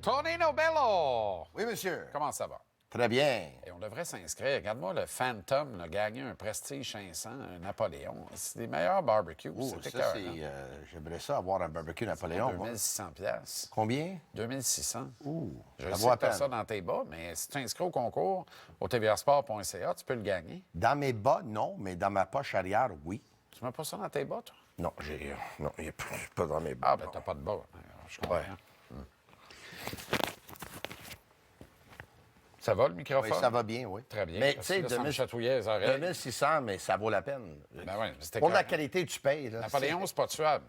Tony Nobello! Oui, monsieur. Comment ça va? Très bien. Et on devrait s'inscrire. Regarde-moi, le Phantom a gagné un Prestige 500, un Napoléon. C'est les meilleurs barbecues. C'était Ça, cœur, c'est... J'aimerais ça avoir un barbecue Napoléon. 2600 pièces. Combien? 2600. Ça Je vaut sais à que t'as peine. ça dans tes bas, mais si tu t'inscris au concours au tvsport.ca, tu peux le gagner. Dans mes bas, non, mais dans ma poche arrière, oui. Tu mets pas ça dans tes bas, toi? Non, non, il n'y a pas dans mes bas. Ah, ben t'as pas de bas. Je comprends. Ouais. Ça va, le microphone? Oui, ça va bien, oui. Très bien. Mais, tu Parce que sais, là, ça me chatouillait les oreilles. 2600, mais ça vaut la peine. Ben ouais, c'était Pour la clair. qualité, tu payes. Là. Napoléon, c'est pas tuable.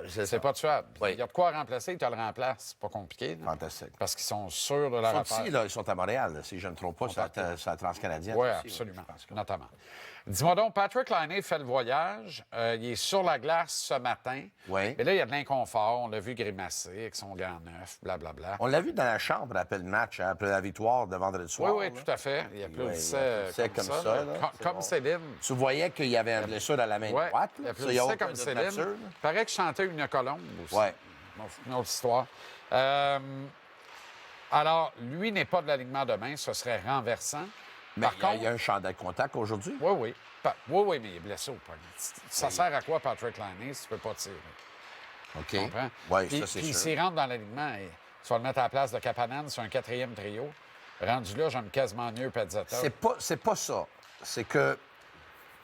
C'est pas tuable. Oui. Il y a de quoi remplacer, tu le remplaces. C'est pas compliqué. là. Fantastique. Parce qu'ils sont sûrs de leur Ils sont affaire. ici, là, ils sont à Montréal, là, si je ne me trompe pas, c'est la Transcanadienne. Oui, aussi, absolument. je pense que- Notamment. Dis-moi donc, Patrick Laine fait le voyage. Il est sur la glace ce matin. Oui. Mais là, il y a de l'inconfort. On l'a vu grimacer avec son gant neuf, blablabla. On l'a vu dans la chambre après le match, hein, après la victoire de vendredi Oui, soir. oui, là. tout à fait. Il applaudissait applaudissait comme ça, là. Comme Céline. Tu voyais qu'il y avait un blessure à la main Oui, droite. il là. Ça, y a applaudissait aucun comme doute Céline. là-dessus, là. Il paraît que je chantais une colombe aussi. Ouais. Bon, c'est une autre histoire. Alors, lui n'est pas de l'alignement demain. Ce serait renversant. Mais Par contre, il y a un chandail de contact aujourd'hui. oui, oui. Oui, mais il est blessé au poignet. Ça sert à quoi, Patrick Laine, si tu ne peux pas tirer? OK. Tu comprends? Oui, Puis- ça, c'est Puis sûr. s'il rentre dans l'alignement, tu vas le mettre à la place de Kapanen sur un 4e trio. Rendu là, j'aime quasiment mieux Pezzetta. C'est pas ça. C'est que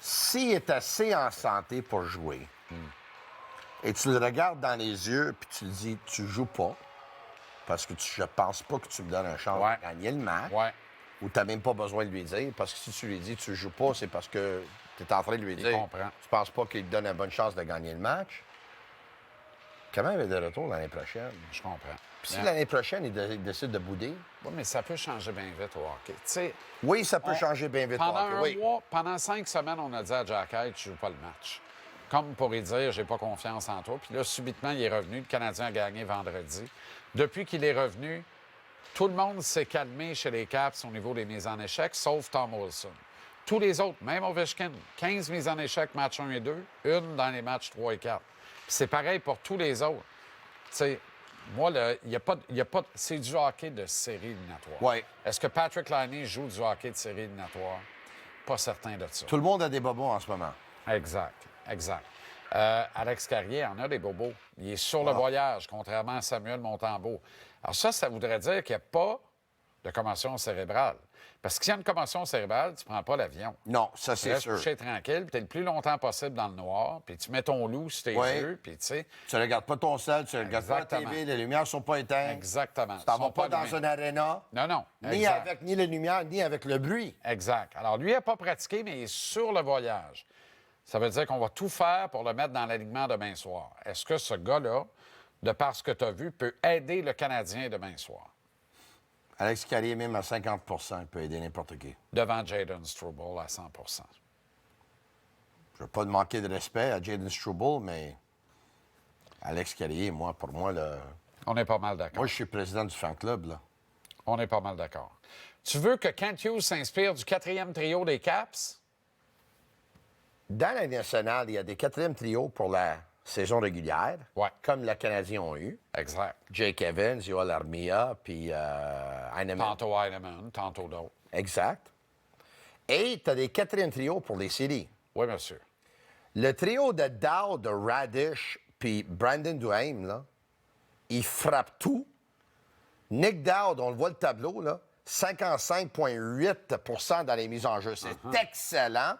s'il est assez en santé pour jouer, et tu le regardes dans les yeux, puis tu le dis, tu joues pas, parce que je pense pas que tu me donnes un chance Ouais. de gagner le match, Ouais. ou tu n'as même pas besoin de lui dire, parce que si tu lui dis tu joues pas, c'est parce que tu es en train de lui dire comprend. tu penses pas qu'il te donne une bonne chance de gagner le match. Comment il va être de retour l'année prochaine? Je comprends. Puis si Bien. l'année prochaine, il décide de bouder, Oui, mais ça peut changer bien vite au hockey. Tu sais, oui, ça peut changer bien vite. pendant au hockey, un oui. mois, pendant 5 semaines, on a dit à Jack Hyde, tu joues pas le match. Comme pour lui dire, j'ai pas confiance en toi. Puis là, subitement, il est revenu. Le Canadien a gagné vendredi. Depuis qu'il est revenu, tout le monde s'est calmé chez les Caps au niveau des mises en échec, sauf Tom Wilson. Tous les autres, même Ovechkin, 15 mises en échec, match 1 et 2, une dans les matchs 3 et 4. Puis c'est pareil pour tous les autres. Tu sais, moi, il y a pas c'est du hockey de série éliminatoire. Ouais. Est-ce que Patrick Laine joue du hockey de série éliminatoire? Pas certain de ça. Tout le monde a des bobos en ce moment. Exact, exact. Alex Carrier en a des bobos. Il est sur le voyage, contrairement à Samuel Montembeault. Alors ça voudrait dire qu'il n'y a pas de commotion cérébrale. Parce que s'il y a une commotion cérébrale, tu ne prends pas l'avion. Non, ça, Tu c'est restes sûr. couché tranquille, puis tu es le plus longtemps possible dans le noir, puis tu mets ton loup sur tes Ouais. yeux, puis tu sais... Tu regardes pas ton sel, tu regardes pas la Exactement. TV, les lumières sont pas éteintes. Exactement. Tu t'en Ils vas sont pas dans loin. une aréna. Non, non. Ni exact. avec ni les lumières, ni avec le bruit. Exact. Alors, lui n'a pas pratiqué, mais il est sur le voyage. Ça veut dire qu'on va tout faire pour le mettre dans l'alignement demain soir. Est-ce que ce gars-là, de par ce que tu as vu, peut aider le Canadien demain soir? Alex Carrier, même à 50 il peut aider n'importe qui. Devant Jayden Struble à 100 Je veux pas de manquer de respect à Jayden Struble, mais Alex Carrier, pour moi, On est pas mal d'accord. moi, je suis président du fan club, là. On est pas mal d'accord. Tu veux que Kent Hughes s'inspire du 4e trio des Caps? Dans la Ligue nationale, il y a des 4e trios pour la saison régulière, Ouais. comme les Canadiens ont eu. Exact. Jake Evans, Yoel Armia, puis Heinemann. Tantôt Heinemann, tantôt d'autres. Exact. Et tu as des 4e trios pour les séries. Oui, monsieur. Le trio de Dowd, de Radish, puis Brandon Duhaime, là, il frappe tout. Nick Dowd, on le voit le tableau, là, 55,8 dans les mises en jeu. C'est excellent.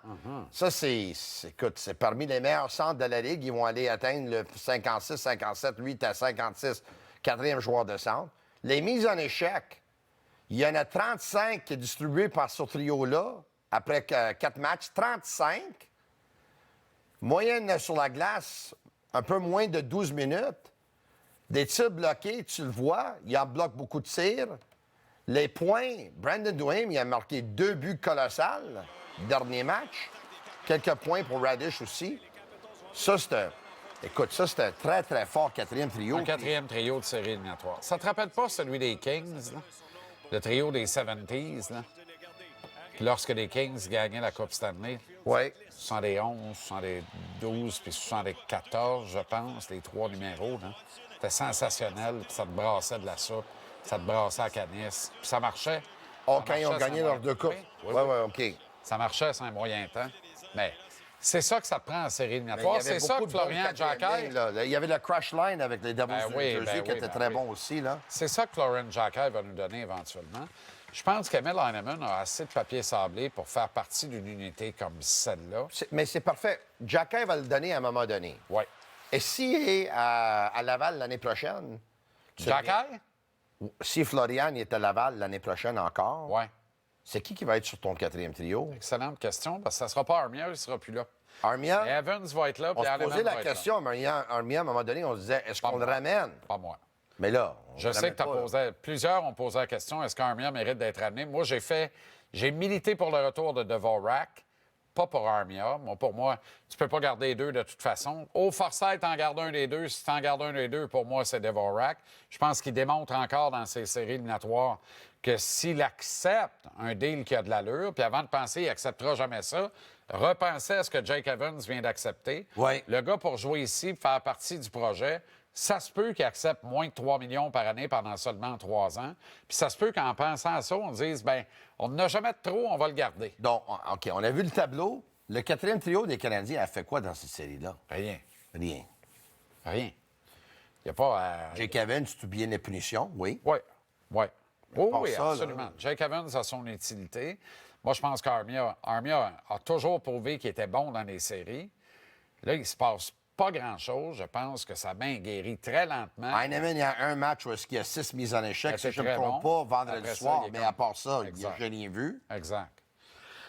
Ça, écoute, c'est parmi les meilleurs centres de la Ligue. Ils vont aller atteindre le 56, 57. Lui, il est à 56, 4e joueur de centre. Les mises en échec, il y en a 35 qui est distribué par ce trio-là, après 4 matchs. 35. Moyenne sur la glace, un peu moins de 12 minutes. Des tirs bloqués, tu le vois, il en bloque beaucoup de tirs. Les points, Brandon Duhaime, il a marqué 2 buts colossales, dernier match. Quelques points pour Radish aussi. Ça, c'est un très, très fort 4e trio. Un 4e trio de série éliminatoire. Ça te rappelle pas celui des Kings, là? Le trio des 70s, là? Puis lorsque les Kings gagnaient la Coupe Stanley, Oui. 71, 72 puis 74, je pense, les 3 numéros, là. C'était sensationnel, puis ça te brassait de la soupe, ça te brassait à canisse, puis ça marchait. Oh, Ça quand ils ont marchait gagné sans leurs moyen- 2 coupes. Oui, Oui, oui. OK. Ça marchait sans moyen temps. Mais c'est ça que ça te prend en série éliminatoire. C'est ça que Florian Jacquet... Il y avait le crash line avec les Devils de oui, Jersey qui était très bon aussi. Là. C'est ça que Florian Jacquet va nous donner éventuellement. Je pense qu'Emil Heinemann a assez de papier sablé pour faire partie d'une unité comme celle-là. Mais c'est parfait. Jacquet va le donner à un moment donné. Oui. Et s'il est à Laval l'année prochaine, Jacquet? si Florian est à Laval l'année prochaine encore, Oui. c'est qui va être sur ton 4e trio? Excellente question, parce que ça ne sera pas Armia, il ne sera plus là. Armia? Mais Evans va être là, On puis se Heinemann posait la va être là. question à Armia, à un moment donné, on se disait, est-ce qu'on le moi. ramène? Pas moi. Mais là, on Je le sais ramène que tu as pas, posé... Plusieurs ont posé la question, est-ce qu'Armia mérite d'être amené? Moi, j'ai milité pour le retour de Dvorak, pas pour Armia. Pour moi, tu peux pas garder les deux de toute façon. Au Forsyth, t'en gardes un des deux. Si t'en gardes un des deux, pour moi, c'est Dvorak. Je pense qu'il démontre encore dans ses séries éliminatoires que s'il accepte un deal qui a de l'allure, puis avant de penser qu'il n'acceptera jamais ça, repensez à ce que Jake Evans vient d'accepter. Oui. Le gars, pour jouer ici, pour faire partie du projet, ça se peut qu'il accepte moins de 3 millions par année pendant seulement 3 ans. Puis ça se peut qu'en pensant à ça, on dise, bien, on n'a jamais de trop, on va le garder. Donc, OK, on a vu le tableau. Le 4e trio des Canadiens a fait quoi dans cette série-là? Rien. Rien. Rien. Il n'y a pas... Jake Evans, tu bien les punitions? Oui. Oui, oui. Oui, part oui, ça, là- absolument. Jake Evans a son utilité. Moi, je pense qu'Armia a toujours prouvé qu'il était bon dans les séries. Là, il se passe pas grand-chose. Je pense que ça a bien guéri très lentement. Heinemann, il y a un match où il y a 6 mises en échec, si je ne me très trompe bon. pas, vendredi Après ça, soir. il est Mais comme- à part ça, il n'y a Exact. rien vu. Exact.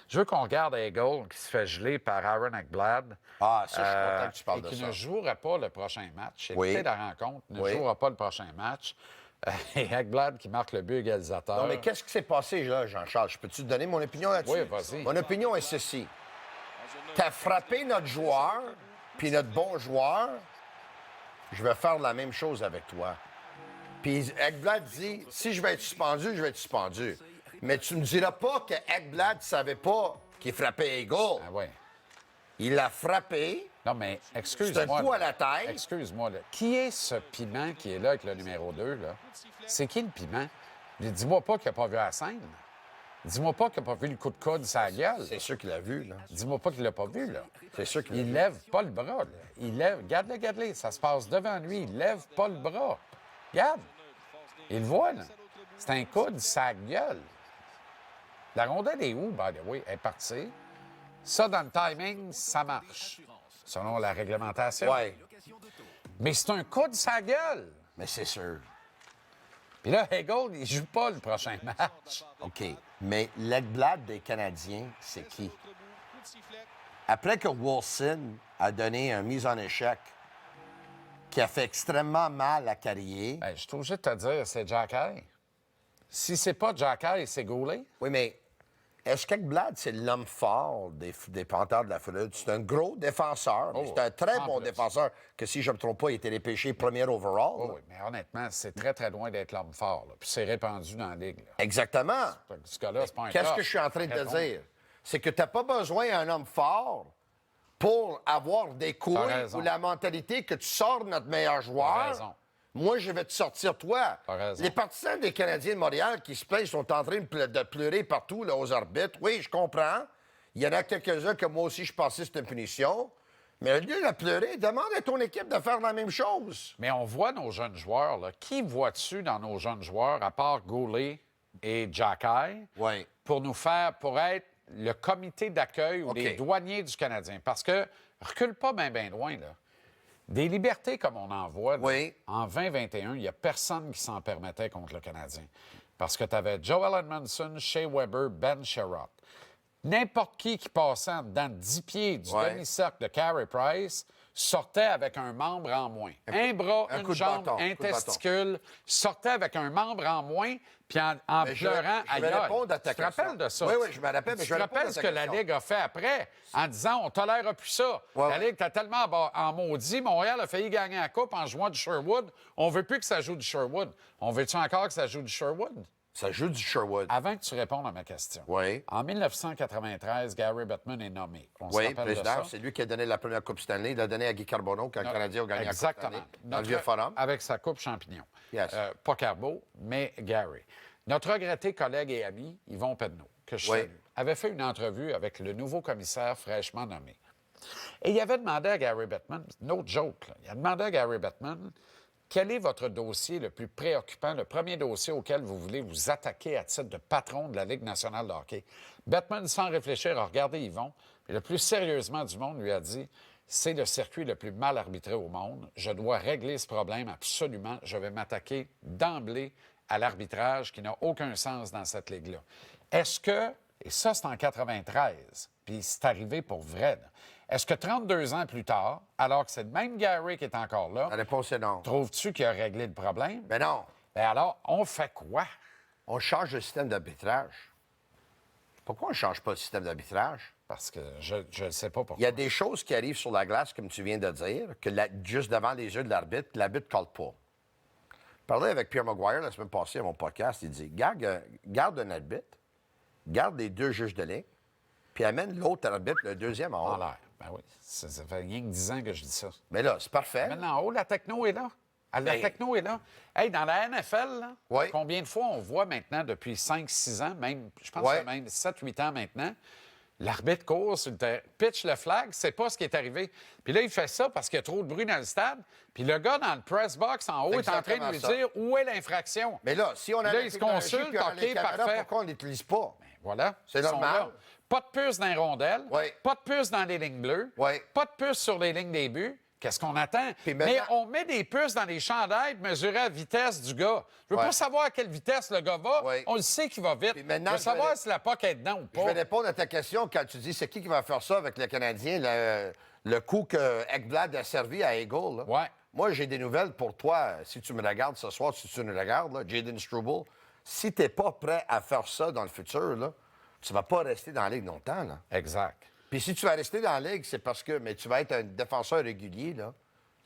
Je veux qu'on regarde Hagel qui se fait geler par Aaron Ekblad. Ah, ça, je suis content que tu parles et de qui ça. ne jouera pas le prochain match. Oui. Écoutez la rencontre, ne Oui. jouera pas le prochain match. Et Ekblad qui marque le but égalisateur. Non, mais qu'est-ce qui s'est passé, là, Jean-Charles? Je peux-tu te donner mon opinion là-dessus? Oui, vas-y. Mon opinion est ceci. Tu as frappé notre joueur, puis notre bon joueur, je vais faire la même chose avec toi. Puis Ekblad dit, si je vais être suspendu, je vais être suspendu. Mais tu ne me diras pas que Ekblad ne savait pas qu'il frappait Hagel. Ah oui. Il l'a frappé. Non, mais C'est excuse-moi. un coup à la tête. Excuse-moi, là. Qui est ce piment qui est là avec le numéro 2, là? C'est qui le piment? Dis-moi pas qu'il n'a pas vu la scène. Dis-moi pas qu'il n'a pas vu le coup de coude sur la gueule. C'est sûr qu'il l'a vu, là. Dis-moi pas qu'il l'a pas vu, là. C'est sûr qu'il l'a Il vu. lève pas le bras, là. Il lève... Garde-le, garde-le. Ça se passe devant lui. Il lève pas le bras. Regarde. Il le voit, là. C'est un coude sur la gueule. La rondelle est où, by the way? Elle est partie. Ça, dans le timing, ça marche. Selon la réglementation. Oui, Mais c'est un coup de sa gueule. mais c'est sûr. Puis là, Hagel, il joue pas le prochain match. OK. Mais l'Ekblad des Canadiens, c'est qui? Après que Wilson a donné une mise en échec qui a fait extrêmement mal à Carrier. Ben, je suis obligé de te dire, c'est Jacquet. Si c'est pas Jacquet, c'est Goulet. Oui, mais est-ce qu'Ekblad, c'est l'homme fort des Panthères de la Floride? C'est un gros défenseur. mais Oh, c'est un très en bon plus. défenseur que, si je ne me trompe pas, il a été repêché premier overall. Oh, oui, mais honnêtement, c'est très, très loin d'être l'homme fort. Là. Puis c'est répandu dans la ligue. Là. Exactement. Fait que ce gars-là, c'est pas un Qu'est-ce top. que je suis en train de te Réponds. dire? C'est que tu n'as pas besoin d'un homme fort pour avoir des couilles raison. ou la mentalité que tu sors notre meilleur T'as joueur. raison. Moi, je vais te sortir toi. T'as raison. Les partisans des Canadiens de Montréal qui se plaignent sont en train de pleurer partout là, aux arbitres. Oui, je comprends. Il y en a quelques-uns que moi aussi, je pensais que c'était une punition. Mais au lieu de pleurer, demande à ton équipe de faire la même chose. Mais on voit nos jeunes joueurs. Là. Qui vois-tu dans nos jeunes joueurs, à part Goulet et Jacquet, Oui. pour être le comité d'accueil ou OK. les douaniers du Canadien? Parce que, recule pas bien loin, là. Des libertés comme on en voit, là, Oui. en 2021, il n'y a personne qui s'en permettait contre le Canadien. Parce que tu avais Joel Edmondson, Shea Weber, Ben Sherratt. N'importe qui passait en dedans de 10 pieds du Ouais. demi-cercle de Carey Price sortait avec un membre en moins. Un bras, un coup une de jambe, bâton, un coup de bâton. testicule, sortait avec un membre en moins, puis en Mais pleurant je vais ailleurs. répondre à ta Tu te question. rappelles de ça? Oui, oui, je me rappelle, mais Tu je vais te répondre rappelles à ce ta que la question. Ligue a fait après, en disant on tolère plus ça. Ouais, La ouais. Ligue était tellement en maudit. Montréal a failli gagner la Coupe en jouant du Sherwood. On veut plus que ça joue du Sherwood. On veut-tu encore que ça joue du Sherwood? Ça joue du Sherwood. Avant que tu répondes à ma question. Oui. En 1993, Gary Bettman est nommé. On se Oui, rappelle de président, ça. c'est lui qui a donné la première Coupe Stanley. Il l'a donné à Guy Carbonneau quand le Canadien a gagné la Coupe Exactement. Stanley. Dans le vieux forum. Avec sa coupe champignon. Yes. Pas Carbo, mais Gary. Notre regretté collègue et ami, Yvon Penneau, que je Oui. salue, avait fait une entrevue avec le nouveau commissaire fraîchement nommé. Et il avait demandé à Gary Bettman, no joke, là, il a demandé à Gary Bettman, quel est votre dossier le plus préoccupant, le premier dossier auquel vous voulez vous attaquer à titre de patron de la Ligue nationale de hockey? Bettman, sans réfléchir, a regardé Yvon, et le plus sérieusement du monde lui a dit, c'est le circuit le plus mal arbitré au monde. Je dois régler ce problème absolument. Je vais m'attaquer d'emblée à l'arbitrage qui n'a aucun sens dans cette ligue-là. Est-ce que, et ça c'est en 93, puis c'est arrivé pour vrai, là, est-ce que 32 ans plus tard, alors que c'est le même Gary qui est encore là, La réponse est non. trouves-tu qu'il a réglé le problème? Mais non. Bien alors, on fait quoi? On change le système d'arbitrage. Pourquoi on ne change pas le système d'arbitrage? Parce que je ne sais pas pourquoi. Il y a des choses qui arrivent sur la glace, comme tu viens de dire, que juste devant les yeux de l'arbitre ne colle pas. Je parlais avec Pierre Maguire la semaine passée à mon podcast. Il dit garde un arbitre, garde les deux juges de ligne, puis amène l'autre arbitre, le deuxième en haut. En l'air. Ben oui. Ça fait rien que 10 ans que je dis ça. Mais là, c'est parfait. Maintenant, en haut, la techno est là. La Ben- techno est là. Hey, dans la NFL, là, Oui. combien de fois on voit maintenant depuis 5-6 ans, même, je pense Oui. que même 7-8 ans maintenant, l'arbitre court sur le terrain, pitch le flag, c'est pas ce qui est arrivé. Puis là, il fait ça parce qu'il y a trop de bruit dans le stade. Puis le gars dans le press box en haut est en train de lui exactement ça. dire où est l'infraction. Mais là, si on a Là, la il se technologie consulte, puis on a les OK, caméras, parfait. pourquoi on ne l'utilise pas? Voilà. C'est Ils sont normal. là. Pas de puce dans les rondelles. Oui. Pas de puce dans les lignes bleues. Oui. Pas de puce sur les lignes des buts. Qu'est-ce qu'on attend? Puis Mais maintenant- on met des puces dans les chandails pour mesurer la vitesse du gars. Je veux Ouais. pas savoir à quelle vitesse le gars va. Oui. On le sait qu'il va vite. Puis maintenant, je veux je savoir vais- si la POC est dedans ou Je vais pas. répondre à ta question quand tu dis c'est qui va faire ça avec le Canadien, le coup que Ekblad a servi à Eagle. là. Ouais. Moi, j'ai des nouvelles pour toi. Si tu me regardes ce soir, si tu nous regardes, là, Jaden Struble, si tu n'es pas prêt à faire ça dans le futur, là, tu vas pas rester dans la Ligue longtemps. Là. Exact. Puis si tu vas rester dans la Ligue, c'est parce que mais tu vas être un défenseur régulier. Là.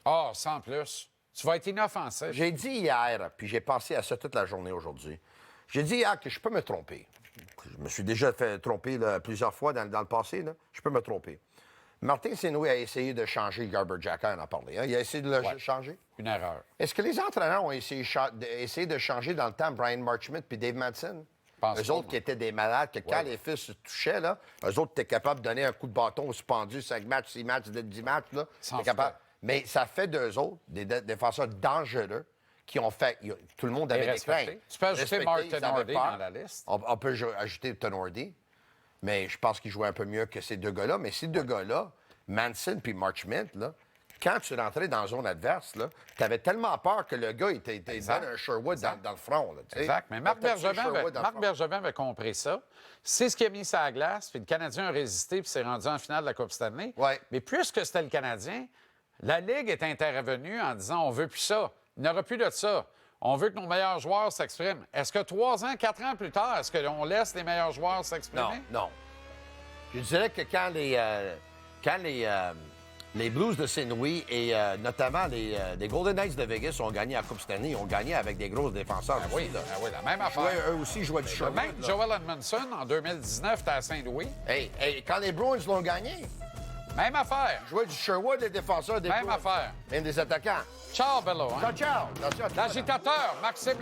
Ah, sans plus. Tu vas être inoffensif. J'ai dit hier, puis j'ai pensé à ça toute la journée aujourd'hui. J'ai dit hier que je peux me tromper. Je me suis déjà fait tromper là, plusieurs fois dans le passé. Là. Je peux me tromper. Martin Saint-Louis a essayé de changer Garber Xhekaj, on en a parlé. Hein? Il a essayé de le changer. Une erreur. Est-ce que les entraîneurs ont essayé de changer dans le temps Brian Marchment puis Dave Madsen? Pense Eux pas, autres moi. qui étaient des malades, que quand Ouais. les fils se touchaient, là, eux autres étaient capables de donner un coup de bâton suspendu, 5 matchs, 6 matchs, 10 matchs. Là. Sans T'es capable. foutre. Mais ça fait d'eux autres des défenseurs dangereux qui ont fait. Tout le monde avait des respecté. craintes. Tu peux ajouter Respecté, Mark ils avaient Tenordi peur. dans la liste. On peut ajouter Tenordi, mais je pense qu'il jouait un peu mieux que ces deux gars-là. Mais ces deux gars-là, Manson puis Marchment, là, quand tu rentrais dans la zone adverse, tu avais tellement peur que le gars, il te donne un Sherwood dans le front. Là, tu sais. Exact. Mais Marc T'as tué Bergevin Sherwood dans le front. avait compris ça. C'est ce qui a mis ça à la glace. Puis le Canadien a résisté puis s'est rendu en finale de la Coupe Stanley. Ouais. Mais puisque c'était le Canadien, la Ligue est intervenue en disant on veut plus ça. Il n'y aura plus de ça. On veut que nos meilleurs joueurs s'expriment. Est-ce que 3 ans, 4 ans plus tard, est-ce qu'on laisse les meilleurs joueurs s'exprimer? Non. Je dirais que quand les Blues de Saint-Louis et notamment les Golden Knights de Vegas ont gagné la Coupe Stanley, ils ont gagné avec des gros défenseurs. Ah aussi, oui, là. ah oui, la même Ils jouaient- affaire. eux aussi jouaient du Sherwood. Même là. Joel Edmondson, en 2019, était à Saint-Louis. Hey, quand les Bruins l'ont gagné, Même affaire. ils jouaient du Sherwood, les défenseurs des Même Bruins. affaire. Même des attaquants. Ciao, Bello. Hein? Ciao, ciao. Attention à toi, L'agitateur, Maxime